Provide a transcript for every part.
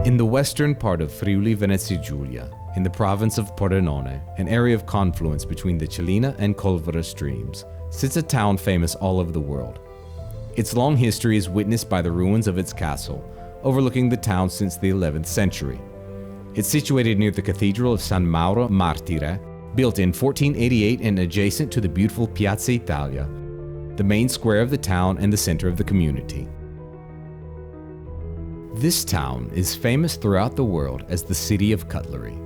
In the western part of Friuli Venezia Giulia, in the province of Pordenone, an area of confluence between the Cellina and Colvara streams, sits a town famous all over the world. Its long history is witnessed by the ruins of its castle, overlooking the town since the 11th century. It's situated near the Cathedral of San Mauro Martire, built in 1488 and adjacent to the beautiful Piazza Italia, the main square of the town and the center of the community. This town is famous throughout the world as the City of Cutlery.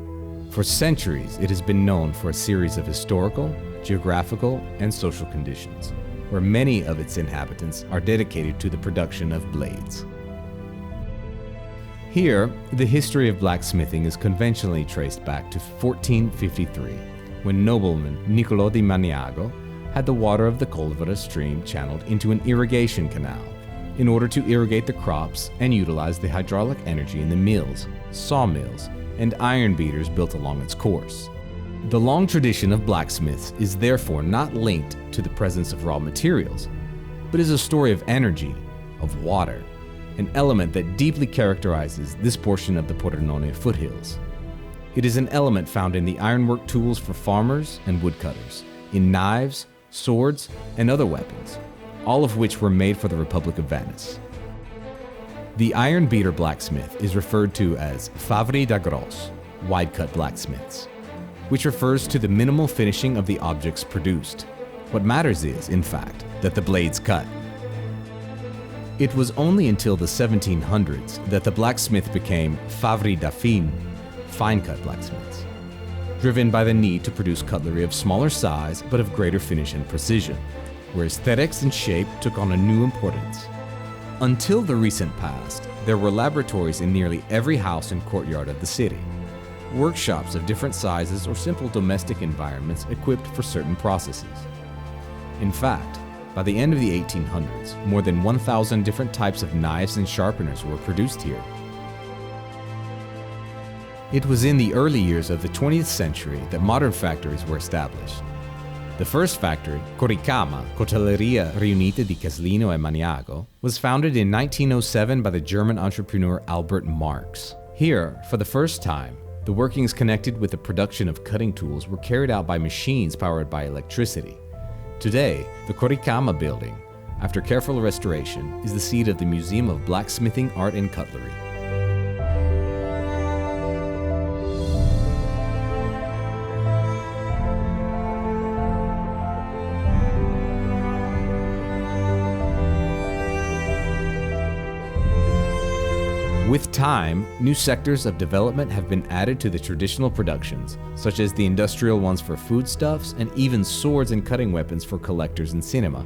For centuries, it has been known for a series of historical, geographical, and social conditions, where many of its inhabitants are dedicated to the production of blades. Here, the history of blacksmithing is conventionally traced back to 1453, when nobleman Niccolò di Maniago had the water of the Colvara stream channeled into an irrigation canal in order to irrigate the crops and utilize the hydraulic energy in the mills, sawmills, and iron beaters built along its course. The long tradition of blacksmiths is therefore not linked to the presence of raw materials, but is a story of energy, of water, an element that deeply characterizes this portion of the Pordenone foothills. It is an element found in the ironwork tools for farmers and woodcutters, in knives, swords, and other weapons, all of which were made for the Republic of Venice. The iron beater blacksmith is referred to as favri da gros, wide-cut blacksmiths, which refers to the minimal finishing of the objects produced. What matters is, in fact, that the blades cut. It was only until the 1700s that the blacksmith became favri da fin, fine-cut blacksmiths, driven by the need to produce cutlery of smaller size but of greater finish and precision, where aesthetics and shape took on a new importance. Until the recent past, there were laboratories in nearly every house and courtyard of the city, workshops of different sizes or simple domestic environments equipped for certain processes. In fact, by the end of the 1800s, more than 1,000 different types of knives and sharpeners were produced here. It was in the early years of the 20th century that modern factories were established. The first factory, Coricama, Cotelleria Riunite di Caslino e Maniago, was founded in 1907 by the German entrepreneur Albert Marx. Here, for the first time, the workings connected with the production of cutting tools were carried out by machines powered by electricity. Today, the Coricama building, after careful restoration, is the seat of the Museum of Blacksmithing, Art and Cutlery. With time, new sectors of development have been added to the traditional productions, such as the industrial ones for foodstuffs and even swords and cutting weapons for collectors and cinema,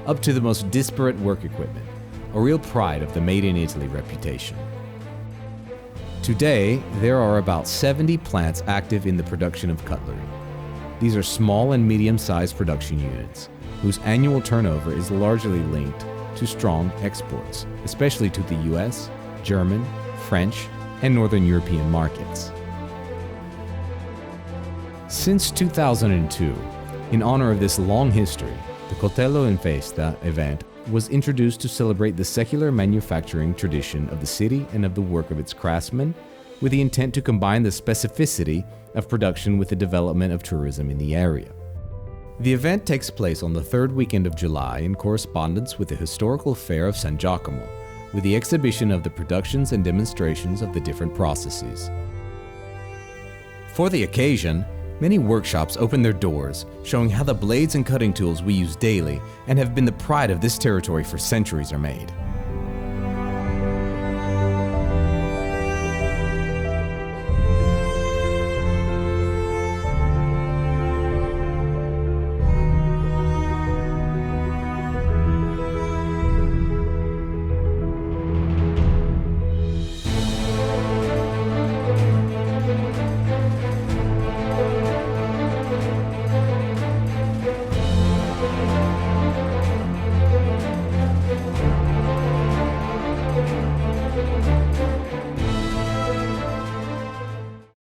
up to the most disparate work equipment, a real pride of the Made in Italy reputation. Today, there are about 70 plants active in the production of cutlery. These are small and medium-sized production units, whose annual turnover is largely linked to strong exports, especially to the US, German, French, and Northern European markets. Since 2002, in honor of this long history, the Coltello in Festa event was introduced to celebrate the secular manufacturing tradition of the city and of the work of its craftsmen, with the intent to combine the specificity of production with the development of tourism in the area. The event takes place on the third weekend of July in correspondence with the historical fair of San Giacomo, with the exhibition of the productions and demonstrations of the different processes. For the occasion, many workshops open their doors, showing how the blades and cutting tools we use daily and have been the pride of this territory for centuries are made.